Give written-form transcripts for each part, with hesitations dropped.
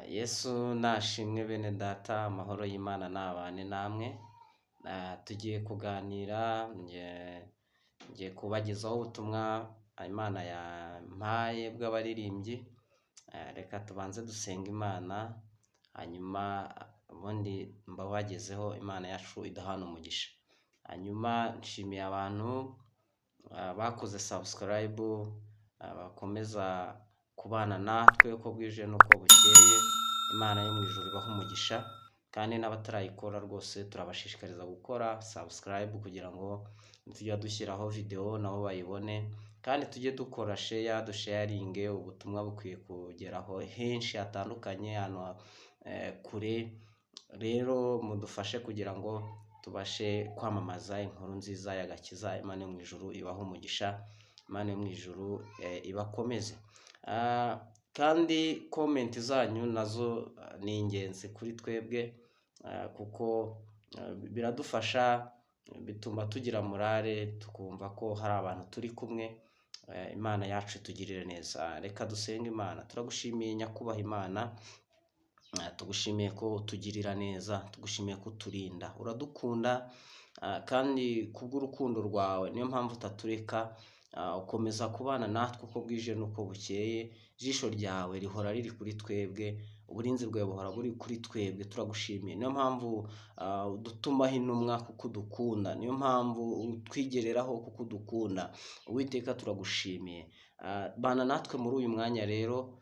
Yesu nashimwe bene data, amahoro y'Imana nabane namwe. Tugiye kuganira, ngiye kubagezaho ubutumwa Imana yampaye bw'abaririmbyi. Reka tubanze dusenga Imana, hanyuma ubundi mbabagezeho. Imana yacu iduhana umugisha. Hanyuma nshimiye abantu bakoze subscribe, bakomeza kubana natwe uko bwije n'uko bukeye. Imana yo mu ijuru ibaha umugisha, kandi n'abatarayikora rwose turabashishikariza gukora subscribe kugira ngo tujye dushyiraho video nabo bayibone, kandi tujye dukora share, dusharinge. Ubutumwa bukwiye kugeraho henshi hatandukanye, hano kure. Rero mudufashe kugira ngo tubashe kwamamaza inkuru nziza y'agakiza. Imana yo mu ijuru ibaha umugisha, Imana yo mu ijuru ibakomeze. Kandi comment zanyu nazo ni ingenzi kuri twebwe, kuko biradufasha, bituma tugira morale, tukumva ko hari abantu turi kumwe. Imana yacu itugirire neza. Reka dusenge Imana. Turagushimiye nyakubaha Imana, tugushimiye ko utugirira neza, tugushimiye ko uturinda, uradukunda, kandi kubw'urukundo rwawe niyo mpamvu utatureka. Ukomeza kubana natwe uko bwije n'uko bukeye. Ijisho ryawe rihora riri kuri twebwe, uburinzi bwawe buhora buri kuri twebwe. Turagushimiye, niyo mpamvu udutumaho intumwa kuko udukunda, niyo mpamvu utwigereraho kuko udukunda. Uwiteka turagushimiye. Bana natwe muri uyu mwanya rero.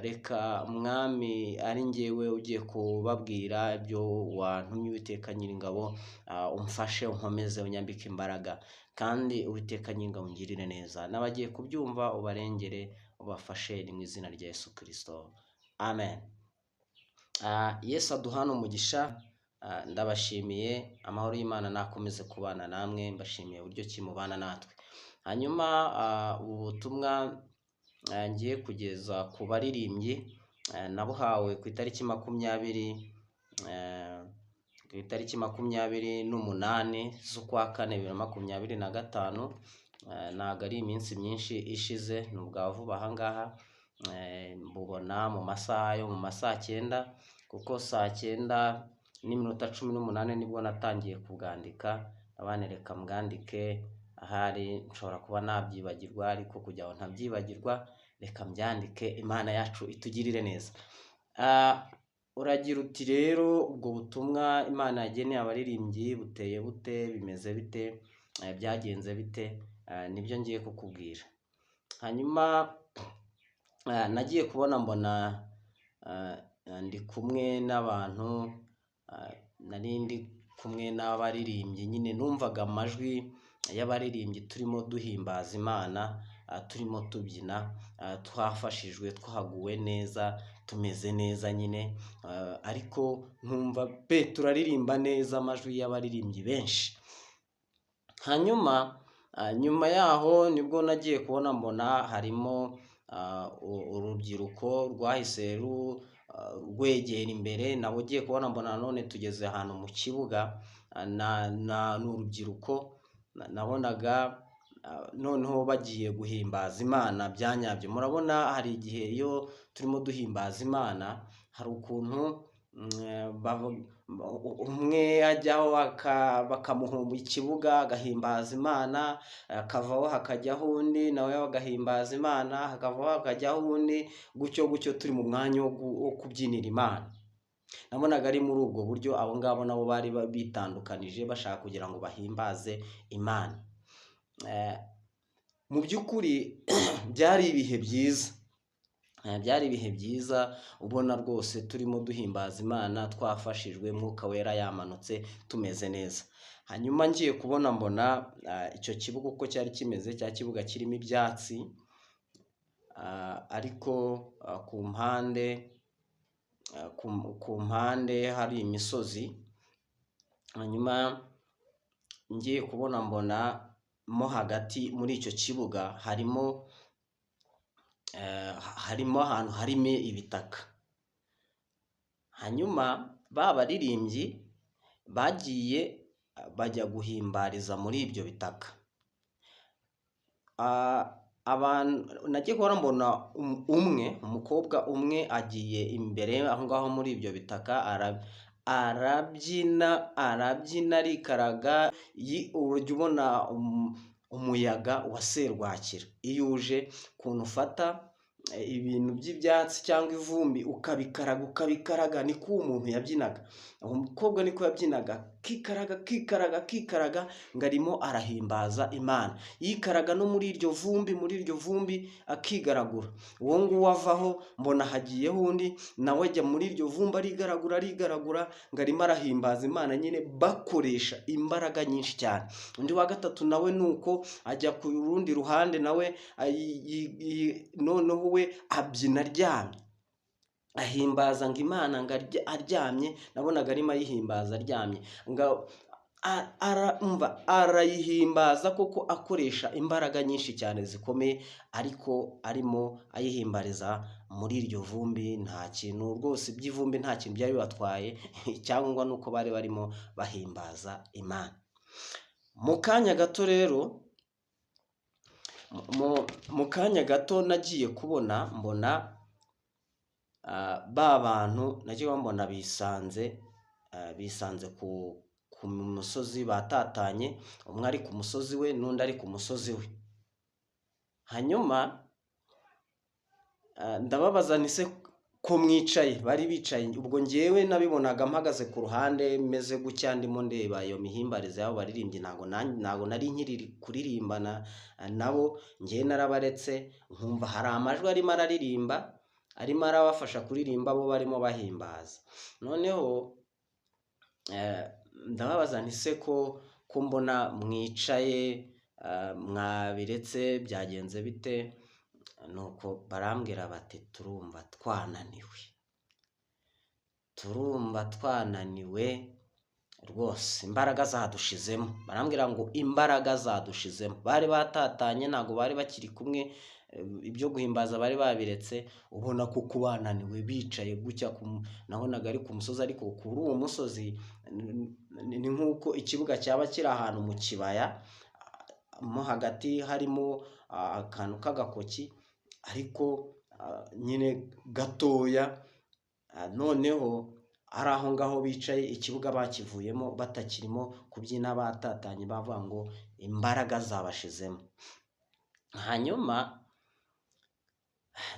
Reka mwami ari njyewe ugiye kubabwira ibyo wantumye. Uwiteka Nyiringabo, umfashe, unkomeze, unyambike imbaraga, kandi Uwiteka Nyiringabo ungirire neza. N'abagiye kubyumva ubarengere, ubafashe, ni mu izina rya Yesu Kristo, amen. Yesu aduhana umugisha. Ndabashimiye, amahoro y'Imana nakomeze kubana namwe. Mbashimiye uburyo kimubana natwe. Hanyuma ubutumwa ngiye kugeza ku baririmbyi nabuhawe ku itariki 28 z'ukwa 4 2025. Ntabwo ari iminsi myinshi ishize, ni ubwa vuba aha ngaha. Mbubona mu masaha yo mu masaa 9, kuko saa 9:18 nibwo natangiye kubwandika. Abana reka mbwandike, ahari nshobora kuba nabyibagirwa, ariko kugira ngo ntabyibagirwa reka mbyandike. Imana yacu itugirire neza. Uragira uti rero ubwo butumwa Imana yageneye abaririmbyi buteye bute, bimeze bite, byagenze bite? Nibyo ngiye kukubwira. Hanyuma nagiye kubona mbona ndi kumwe n'abantu, nari ndi kumwe n'abaririmbyi. Nyine numvaga amajwi y'abaririmbyi turimo duhimbaza Imana, turimo tubyina, twafashijwe, twahaguwe neza, tumeze neza nyine. Ariko nkumva turaririmba neza, amajwi y'abaririmbyi benshi. Hanyuma nyuma yaho nibwo nagiye kubona mbona harimo urubyiruko rwahise rwegera imbere. Nabo ugiye kubona mbona none tugeze ahantu mu kibuga, n'urubyiruko nabonaga noneho bagiye guhimbaza Imana byanyabyo. Murabona hari igihe iyo turimo duhimbaza Imana, hari ukuntu umwe ajyaho bakamuhumba ikibuga agahimbaza Imana, akavaho hakajyaho undi nawe agahimbaza Imana, hakavaho hakajyaho undi, gutyo gutyo turi mu mwanya wo kubyinira Imana. Nabonaga ari muri ubwo buryo abo ngabo nabo bari bitandukanije, bashaka kugira ngo bahimbaze Imana. Mu by'ukuri byari ibihe byiza, byari ibihe byiza. Ubona rwose turimo duhimbaza Imana, twafashijwe, Mwuka Wera yamanutse, tumeze neza. Hanyuma ngiye kubona mbona icyo kibuga uko cyari kimeze, cya kibuga kirimo ibyatsi, ariko ku mpande hari imisozi. Hanyuma ngiye kubona mbona mo hagati muri icyo kibuga harimo ahantu harimo ibitaka. Hanyuma ba baririmbyi bajya guhimbariza muri ibyo bitaka. abantu nagiye guhora mbona umukobwa umwe agiye imbere aho ngaho muri ibyo bitaka arabyina arikaraga, ujya ubona umuyaga wa serwakira iyo uje ukuntu ufata ibintu by'ibyatsi cyangwa ivumbi ukabikaraga niko uwo muntu yabyinaga. Uwo mukobwa niko yabyinaga, kikaraga ngo arimo arahimbaza Imana, yikaraga no muri iryo vumbi akigaragura. Uwo nguwo avaho mbona hagiyeho undi nawe ajya muri iryo vumbi arigaragura ngo arimo arahimbaza Imana, nyine bakoresha imbaraga nyinshi cyane. Undi wa gatatu nawe nuko ajya ku rundi ruhande, nawe noneho we abyina aryamye, ahimbaza ngo Imana ngo aryamye. Nabonaga arimo ayihimbaza aryamye, ngo arayihimbaza koko akoresha imbaraga nyinshi cyane zikomeye, ariko arimo ayihimbariza muri iryo vumbi. Nta kintu rwose by'ivumbi nta kintu byari bibatwaye cyangwa nuko bari barimo bahimbaza Imana. Mu kanya gato rero, mu kanya gato nagiye kubona mbona ba bantu nagiye mbona bisanze ku musozi batatanye, umwe ari ku musozi we n'undi ari ku musozi we. Hanyuma ndababaza nti se ko mwicaye? Bari bicaye, ubwo ngewe nabibonaga mpagaze ku ruhande meze gutya ndimo ndeba iyo mihimbarize yabo baririmbye. Ntago nari nkiri kuririmbana nabo, ngewe narabaretse nkumva hari amajwi arimo araririmba, arimo arabafasha kuririmba, bo barimo bahimbaza. Noneho ndababaza nti se ko mbona mwicaye mwabiretse byagenze bite? Nuko barambwira bati turumva twananiwe rwose, imbaraga zadushizemo. Barambwira ngo imbaraga zadushizemo. Bari batatanye, ntabwo bari bakiri kumwe, ibyo guhimbaza bari babiretse. Ubona ko bananiwe bicaye gutya, nabonaga ari ku musozi, ariko kuri uwo musozi ni nk'uko ikibuga cyaba kiri ahantu mu kibaya, mo hagati harimo akantu k'agakoki, ariko nyine gatoya. Noneho ari aho ngaho bicaye, ikibuga bakivuyemo batakirimo kubyina, batatanye, bavuga ngo imbaraga zabashizemo. Hanyuma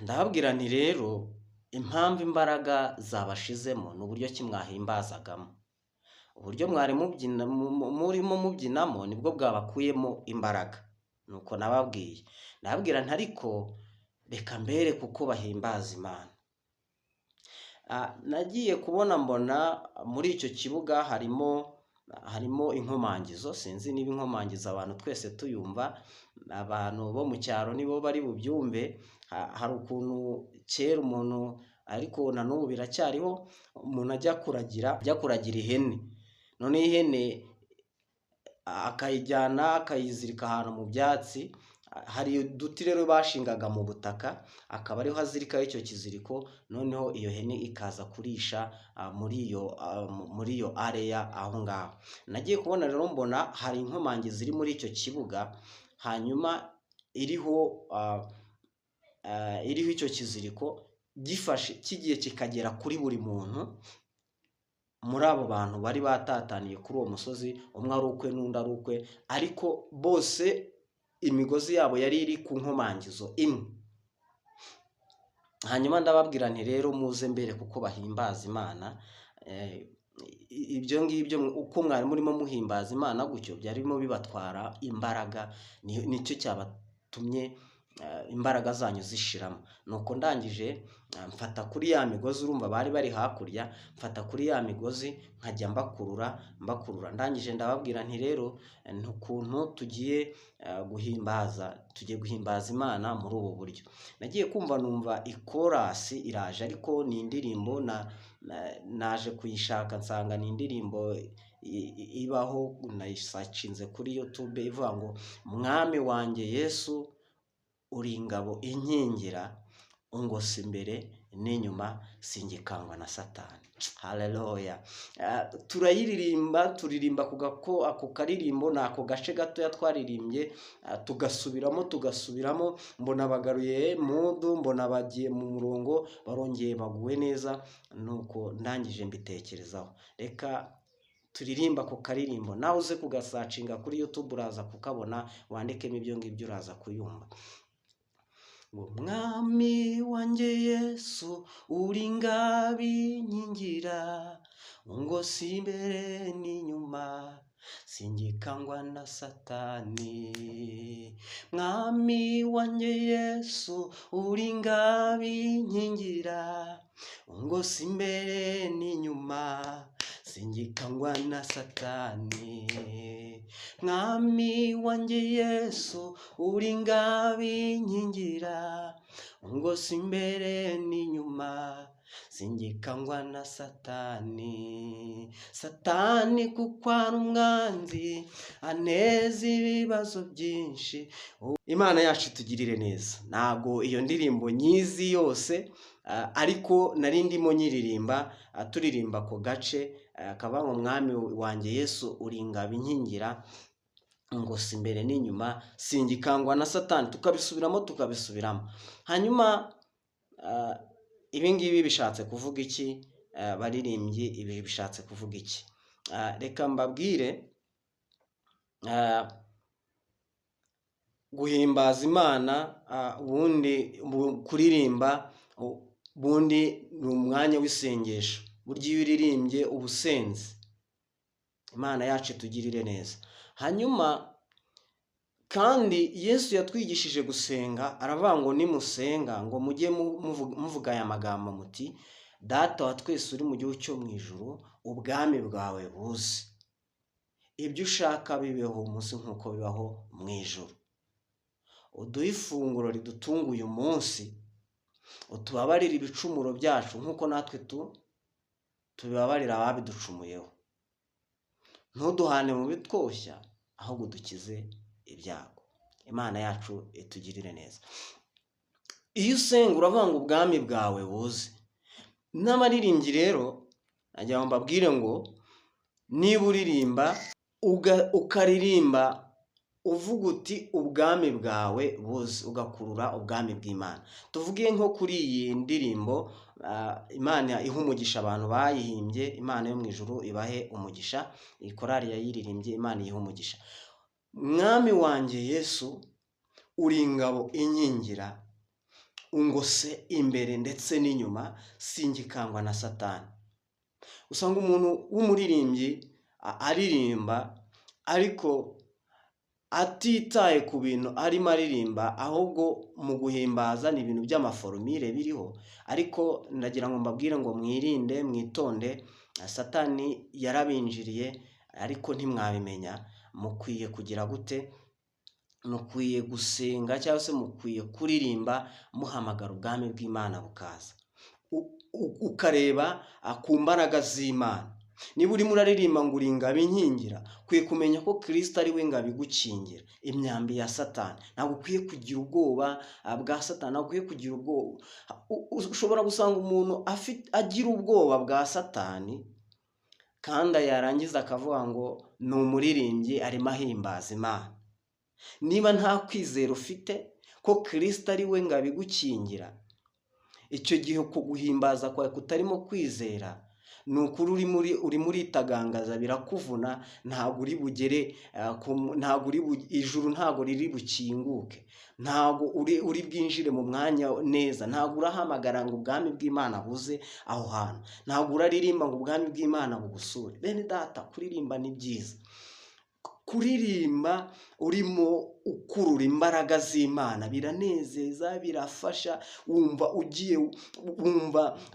ndababwira nti rero impamvu imbaraga zabashizemo ni uburyo ki mwahimbazagamo. Uburyo mwari murimo mubyinamo nibwo bwabakuyemo imbaraga. Nuko nababwira nti ariko reka mbere kuko bahimbaza Imana. Nagiye kubona mbona muri icyo kibuga harimo inkomangizo. Sinzi niba inkomangizo abantu twese tuyumva, abantu bo mu cyaro nibo bari bubyumve. Hari ukuntu kera umuntu, ariko na n'ubu biracyariho, umuntu ajya kuragira ihene. None ihene akayijyana akayizirika ahantu mu byatsi. Hari uduti rero bashingaga mu butaka, akaba ariho azirikaho icyo kiziriko. Noneho iyo hene ikaza kurisha muri iyo area aho ngaho. Nagiye kubona rero mbona hari inkomangi ziri muri icyo kibuga, hanyuma iriho icyo kiziriko gifashe, kigiye kikagera kuri buri muntu muri abo bantu bari batataniye kuri uwo musozi. Umwe ari ukwe n'undi ari ukwe, ariko bose imigozi yabo yari iri ku nkomangizo imwe. Hanyuma ndababwira nti rero muze mbere kuko bahimbaza Imana. Ibyo ngibyo uko mwari murimo muhimbaza Imana gutyo, byari birimo bibatwara imbaraga, nicyo cyabatumye imbaraga zanyu zishiramo. Nuko ndangije mfata kuri ya migozi, urumva bari bari hakurya, mfata kuri ya migozi nkajya mbakurura. Ndangije ndababwira nti rero ukuntu tugiye guhimbaza Imana muri ubu buryo. Nagiye kumva numva ikorasi iraje, ariko ni indirimbo naje kuyishaka nsanga ni indirimbo ibaho, nayisacinze kuri YouTube, ivuga ngo mwami wanjye Yesu uri ingabo inkingira, ungose imbere n'inyuma singikangwa na Satani. Haleluya. Turirimba ako karirimbo nako gace gatoya twaririmbye, tugasubiramo, mbona bagaruye mudu, mbona bagiye mu murongo, barongeye baguwe neza, nuko ndangije mbitekerezaho. Reka turirimba ako karirimbo, nawe uze kugasacinga kuri YouTube uraza kukabona, wandikemo ibyo ngibyo uraza kuyumva. Mwami wanjye Yesu uri ngabi nkingira, ngo si imbere n'inyuma singikangwa na Satani. Mwami wanjye Yesu uri ngabi nkingira, ngo si imbere n'inyuma singikangwa na Satani. Mwami wanjye Yesu uri ngabi nkingira, ngo si imbere n'inyuma singikangwa na Satani. Satani kuko ari umwanzi aneza ibibazo byinshi. Imana yacu itugirire neza. Ntabwo iyo ndirimbo nyizi yose, ariko nari ndimo nyiririmba, turirimba ako gace kaba ngo mwami wanjye Yesu uri ngabi nkingira, ngo si imbere n'inyuma singikangwa na Satani. Tukabisubiramo. Hanyuma ibi ngibi bishatse kuvuga iki? Baririmbyi, ibi bishatse kuvuga iki? Reka mbabwire, guhimbaza Imana, ubundi kuririmba, ubundi ni umwanya w'isengesho. Burya iyo uririmbye ubusenzi. Imana yacu itugirire neza. Hanyuma kandi Yesu yatwigishije gusenga, aravuga ngo nimusenga ngo mujye muvuga aya magambo muti: Data wa twese uri mu gihugu cyo mu ijuru, ubwami bwawe buze, ibyo ushaka bibeho munsi nk'uko bibaho mu ijuru. Uduhe ifunguro ridutunga uyu munsi, utubabarire ibicumuro byacu nk'uko natwe tubibabarira ababiducumuyeho. Ntuduhane mu bitwoshya, ahubwo dukize ibyago. Imana yacu itugirire neza. Iyo usenga uravuga ngo ubwami bwawe buze. N'abaririmbyi rero nagira ngo mbabwire ngo niba uririmba ukaririmba uvuga uti ubwami bwawe buze, ugakurura ubwami bw'Imana. Tuvuge nko kuri iyi ndirimbo, Imana iha umugisha abantu bayihimbye, Imana yo mu ijuru ibahe umugisha. Iyi korali yayiririmbye, Imana iha umugisha. Mwami wanjye Yesu uri ingabo inkingira, ungose imbere ndetse n'inyuma singikangwa na Satani. Usanga umuntu w'umuririmbyi aririmba ariko atitaye ku bintu arimo aririmba, ahubwo mu guhimbaza ni ibintu by'amaforumire biriho. Ariko ndagira ngo mbabwire ngo mwirinde, mwitonde, Satani yarabinjiriye ariko ntimwabimenya. Mukwiye kugira gute? Mukwiye gusenga cyangwa se mukwiye kuririmba muhamagara ubwami bw'Imana bukaza, ukareba ku mbaraga z'Imana. Niba urimo uraririmba ngo uri ingabo inkingira, ukwiye kumenya ko Kristo ari we ngabo igukingira imyambi ya Satani. Ntabwo ukwiye kugira ubwoba bwa Satani, ntabwo ukwiye kugira ubwoba. Ushobora gusanga umuntu agira ubwoba bwa Satani, kandi yarangiza akavuga ngo ni umuririmbyi arimo ahimbaza Imana. Niba nta kwizera ufite ko Kristo ari we ngabo igukingira, icyo gihe ko guhimbaza kwawe kutarimo kwizera, ni ukuri urimo uritagangaza, birakuvuna. Ntabwo uri bugere, ijuru ntabwo riri bukinguke, ntabwo uri bwinjire mu mwanya neza, ntabwo urahamagara ngo ubwami bw'Imana buze aho hantu, ntabwo uraririmba ngo ubwami bw'Imana bugusure. Bene data, kuririmba ni byiza. Kuririmba urimo ukurura imbaraga z'Imana biranezeza, birafasha. Wumva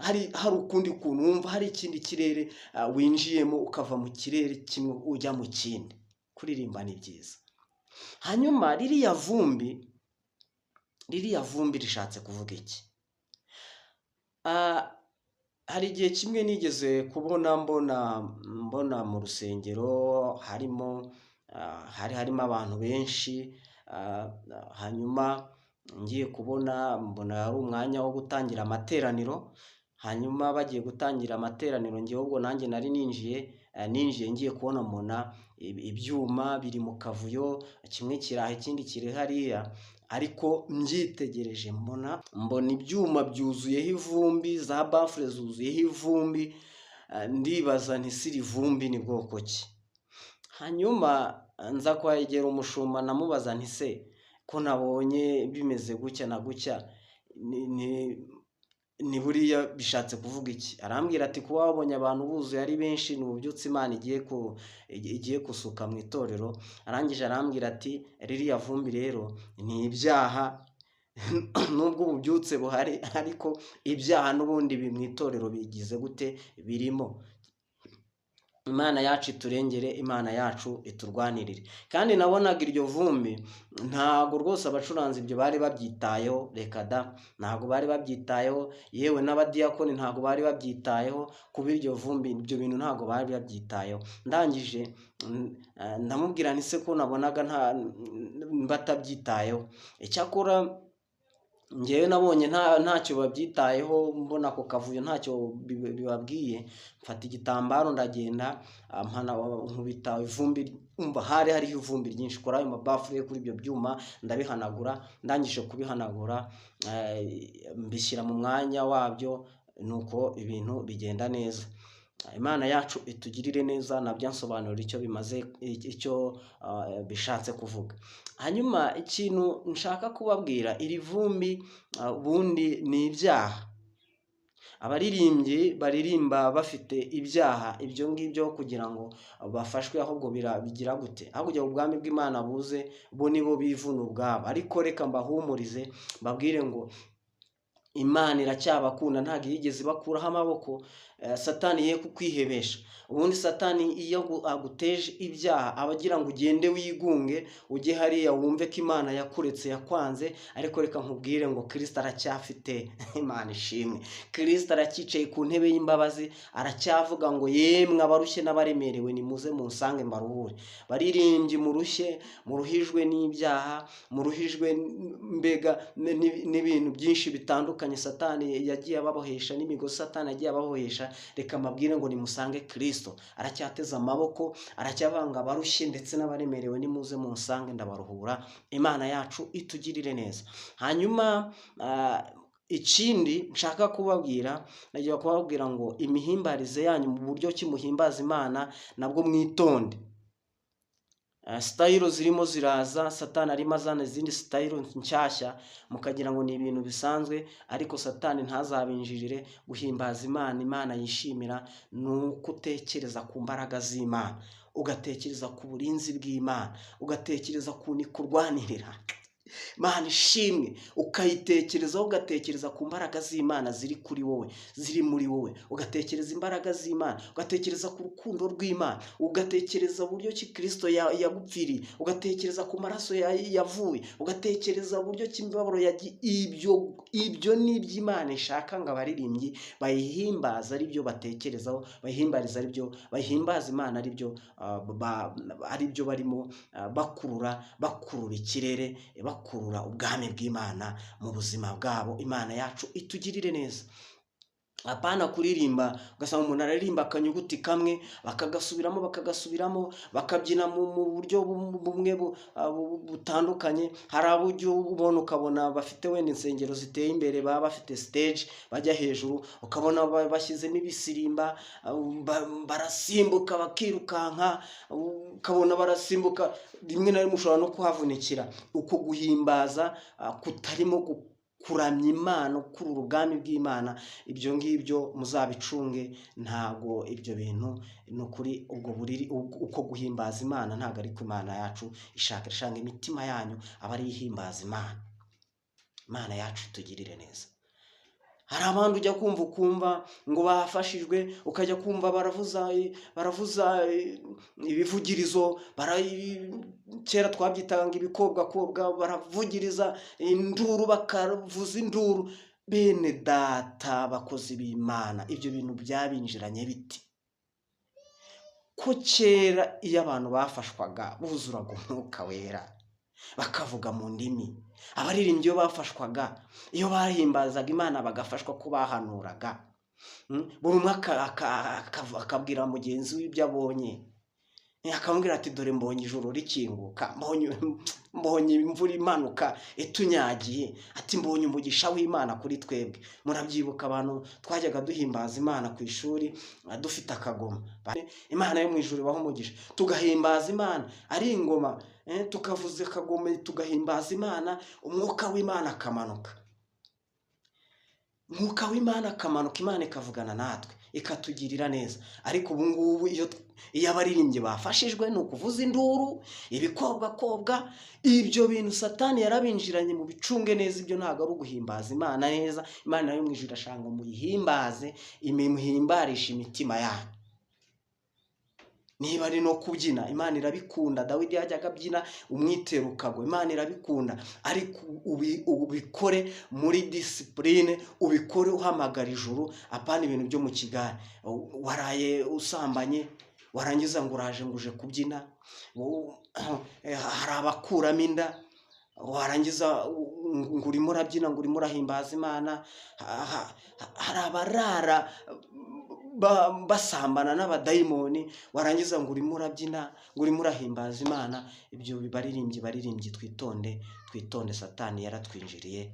hari ukundi kuntu, wumva hari ikindi kirere winjiyemo, ukava mu kirere kimwe ujya mu kindi. Kuririmba ni byiza. Hanyuma ririya vumbi rishatse kuvuga iki? Hari igihe kimwe nigeze kubona mbona mu rusengero hari harimo abantu benshi, hanyuma ngiye kubona mbona ari umwanya wo gutangira amateraniro, hanyuma bagiye gutangira amateraniro njyewe ubwo nanjye nari ninjiye ngiye kubona mbona ibyuma biri mu kavuyo, kimwe kiraha ikindi kiri hariya, ariko mbyitegereje mbona ibyuma byuzuyeho ivumbi, za bafure zuzuyeho ivumbi, ndibaza nti iri vumbi ni bwoko ki? Hanyuma nza kwegera umushumba namubaza nti se ko nabonye bimeze gutya na gutya, ni buriya bishatse kuvuga iki? Arambwira ati kuba wabonye abantu buzuye ari benshi ni ububyutse Imana igiye gusuka mu itorero. Arangije arambwira ati ririya vumbi rero ni ibyaha nubwo ububyutse buhari, ariko ibyaha n'ubundi mu itorero bigize gute? Birimo. Imana yacu iturengere, Imana yacu iturwanirire. Kandi nabonaga iryo vumbi ntago rwose abacuranzi ibyo bari babyitayeho, reka da, ntago bari babyitayeho, yewe n'abadiyakoni ntago bari babyitayeho, kuba iryo vumbi ibyo bintu ntago bari babyitayeho. Ndangije ndamubwira nti se ko nabonaga batabyitayeho. Icyakora njyewe nabonye ntacyo babyitayeho, mbona ako kavuyo ntacyo bibabwiye, mfata igitambaro ndagenda nkubita ivumbi, hariho ivumbi ryinshi kuri ayo mabafure, kuri ibyo byuma ndabihanagura. Ndangije kubihanagura mbishyira mu mwanya wabyo, nuko ibintu bigenda neza. Imana yacu itugirire neza, nabyo nsobanura icyo bishatse kuvuga. Hanyuma ikintu nshaka kubabwira, iri vumbi ubundi ni ibyaha. Abaririmbyi baririmba bafite ibyaha, ibyo ngibyo kugira ngo bafashwe, ahubwo bigira gute? Aho kugira ubwami bw'Imana buze, bo nibo bivuna ubwabo. Ariko reka mbahumurize mbabwire ngo Imana iracyabakunda, ntabwo yigeze ibakuraho amaboko. Satani ye kukwihebesha. Ubundi Satani iyo aguteje ibyaha abagira ngo ugende wigunge, ujye hariya wumve ko Imana yakuretse yakwanze, ariko reka nkubwire ngo Kristo aracyafite. Imana ishimwe. Kristo aracyicaye ku ntebe y'imbabazi, aracyavuga ngo yemwe abarushye n'abaremerewe nimuze munsange mbaruhure. Baririmbyi muruhijwe n'ibyaha, muruhijwe mbega n'ibintu byinshi bitandukanye Satani yagiye ababohesha, n'imigozi Satani yagiye ababohesha, reka mbabwire ngo nimusange Kristo. Aracyateze amaboko, aracyavanga abarushye ndetse n'abaremerewe, nimuze munsange ndabaruhura. Imana yacu itugirire neza. Hanyuma ikindi nshaka kubabwira, nagiye kubabwira ngo imihimbarize yanyu mu buryo kimuhimbaza Imana nabwo mwitonde. Style zirimo ziraza, Satani arimo azana izindi style nshyashya, mukagira ngo ni ibintu bisanzwe, ariko Satani ntazabinjirire. Guhimbaza Imana, Imana yishimira nuko utekereza ku mbaraga z'Imana, ugatekereza ku burinzi bw'Imana, ugatekereza ku nikurwanirira. Mana ishimwe, ukayitekerezaho, ugatekereza ku mbaraga z'Imana ziri kuri wowe, ziri muri wowe, ugatekereza imbaraga z'Imana, ugatekereza ku rukundo rw'Imana, ugatekereza uburyo ki Kristo yagupfiriye, ugatekereza ku maraso yavuye, ugatekereza uburyo ki imibabaro ibyo ni iby'Imana ishaka ngo abaririmbyi bayihimbaza ari byo batekerezaho, bayihimbariza ari byo bayihimbaza Imana, ari byo barimo bakurura ikirere, bakurura ubwami bw'Imana mu buzima bwabo. Imana yacu itugirire neza. Apana kuririmba ugasanga umuntu araririmba akanyuguti kamwe bakagasubiramo bakabyina mu buryo bumwe butandukanye. Hari aburyo ubona ukabona bafite wenda insengero ziteye imbere, baba bafite stage bajya hejuru, ukabona bashyizemo ibisirimba, barasimbuka bakirukanka, ukabona barasimbuka, rimwe na rimwe ushobora no kuhavunikira. Uko guhimbaza kutarimo kuramya Imana, kurura ubwami bw'Imana, ibyo ngibyo muzabicunge. Ntago ibyo bintu nukuri, uko guhimbaza Imana ntago ari ku Imana yacu ishaka imitima yanyu aba ari ihimbaza Imana. Imana yacu itugirire neza. Hari abantu ujya kumva ngo bafashijwe, ukajya kumva baravuza ibivugirizo, kera twabyitanga ibikobwa, baravugiriza induru, bakavuza induru. Bene data bakozi b'Imana, ibyo bintu byabinjiranye biti? Ko kera iyo abantu bafashwaga buzuraga umwuka wera, bakavuga mu ndimi. Abaririmbyi iyo bafashwaga, iyo bahimbazaga Imana bagafashwa ko bahanuraga, buri umwe akabwira mugenzi we ibyo abonye, akamubwira ati dore mbonye ijuru rikinguka, mbonye imvura imanuka itunyagiye, ati mbonye umugisha w'Imana kuri twebwe. Murabyibuka abantu twajyaga duhimbaza Imana ku ishuri dufite akagoma, Imana yo mu ijuru ibaho umugisha, tugahimbaza Imana ari ingoma, tukavuza akagoma tugahimbaza Imana, umwuka w'Imana akamanuka. Umwuka w'Imana akamanuka, Imana ikavugana natwe ikatugirira neza. Ariko ubu ngubu iyo abaririmbyi bafashijwe ni ukuvuza induru, ibikobwakobwa, ibyo bintu Satani yarabinjiranye mu bicunge neza. Ibyo ntabwo ari uguhimbaza Imana neza. Imana yo mu ijuru irashaka ngo muyihimbaze, imuhimbarisha imitima yanyu. Niba ari no kubyina, Imana irabikunda. Dawidi yajyaga abyina umwitero ukagwa, Imana irabikunda. Ariko ubikore muri disipurine, ubikore uhamagara ijuru, apana ibintu byo mu kigare. Waraye usambanye, warangiza ngo uraje ngo uje kubyina, hari abakuramo inda, warangiza ngo urimo urabyina, ngo urimo urahimbaza Imana. Hari abarara basambana n'abadayimoni, warangiza ngo urimo urabyina, ngo urimo urahimbaza Imana. Ibyo baririmbyi twitonde, Satani yaratwinjiriye.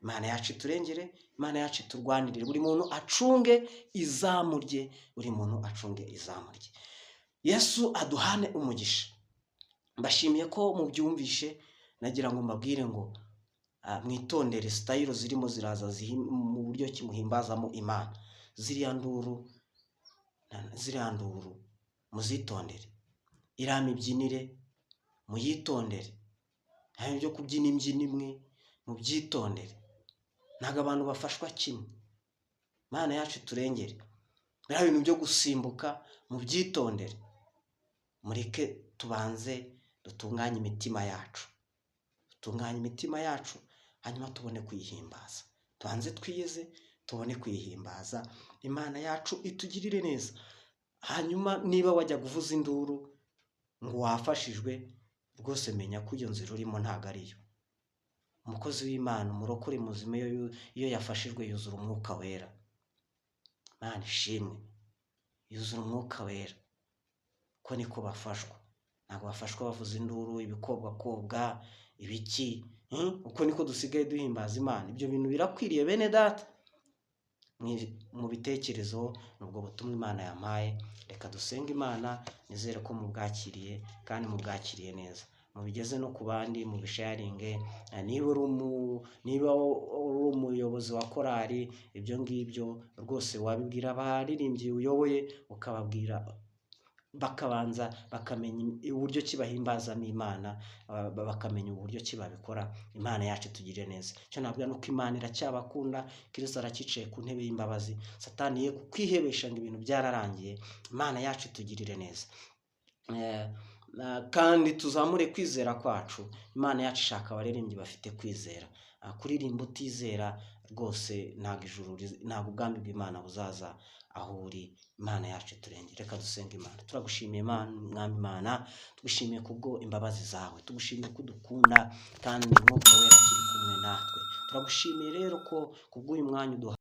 Imana yacu iturengere, Imana yacu iturwanirire. Buri muntu acunge izamu rye, buri muntu acunge izamu rye. Yesu aduhane umugisha. Mbashimiye ko mubyumvishe, nagira ngo mbabwire ngo mwitondere sitayiro zirimo ziraza mu buryo kimuhimbazamo Imana. Ziriya nduru muzitondere, iriya mibyinire muyitondere, hari ibyo kubyina imbyino imwe mubyitondere. Ntabwo abantu bafashwa kimwe. Imana yacu turengere. Biriya bintu byo gusimbuka mubyitondere. Mureke tubanze dutunganye imitima yacu, hanyuma tubone kuyihimbaza. Tubanze twiyeze, tubone kuyihimbaza. Imana yacu itugirire neza. Hanyuma niba wajya kuvuza induru ngo wafashijwe, rwose menya ko iyo nzira urimo ntabwo ariyo. Umukozi w'Imana, umurokore muzima, iyo yafashijwe yuzura umwuka wera. Imana ishimwe, yuzura umwuka wera. Ko niko bafashwa. Ntabwo bafashwa bavuza induru, ibikobwakobwa, ibiki. Uko niko dusigaye duhimbaza Imana. Ibyo bintu birakwiriye bene data. Mu bitekerezo nubwo butumwa Imana yampaye, reka dusenge Imana. Nizere ko mubwakiriye kandi mubwakiriye neza. Mubigeze no ku bandi, mubisharinge. Niba uri umuyobozi wa korali, ibyo ngibyo rwose wabibwira abaririmbyi uyoboye, ukababwira bakabanza bakamenya uburyo kibahimbazamo Imana, bakamenya uburyo kibabikora. Imana yacu tugirire neza. Cyo nabwo nuko Imana iracyabakunda, Kristo arakicaye ku ntebe y'imbabazi. Satani ye kwihebesha ngo ibintu byararangiye. Imana yacu tugirire neza. Kandi tuzamure kwizera kwacu. Imana yacu ishaka abaririmbyi bafite kwizera. Kuririmba utizera rwose ntabwo ubwami bw'Imana buzaza aho uri. Imana yacu turengere. Reka dusenge Imana. Turagushimiye Mwami Imana, tugushimiye kubwo imbabazi zawe, tugushimiye ko udukunda kandi Mwuka Wera akiri kumwe natwe. Turagushimiye rero ko kubw'uyu mwanya uduha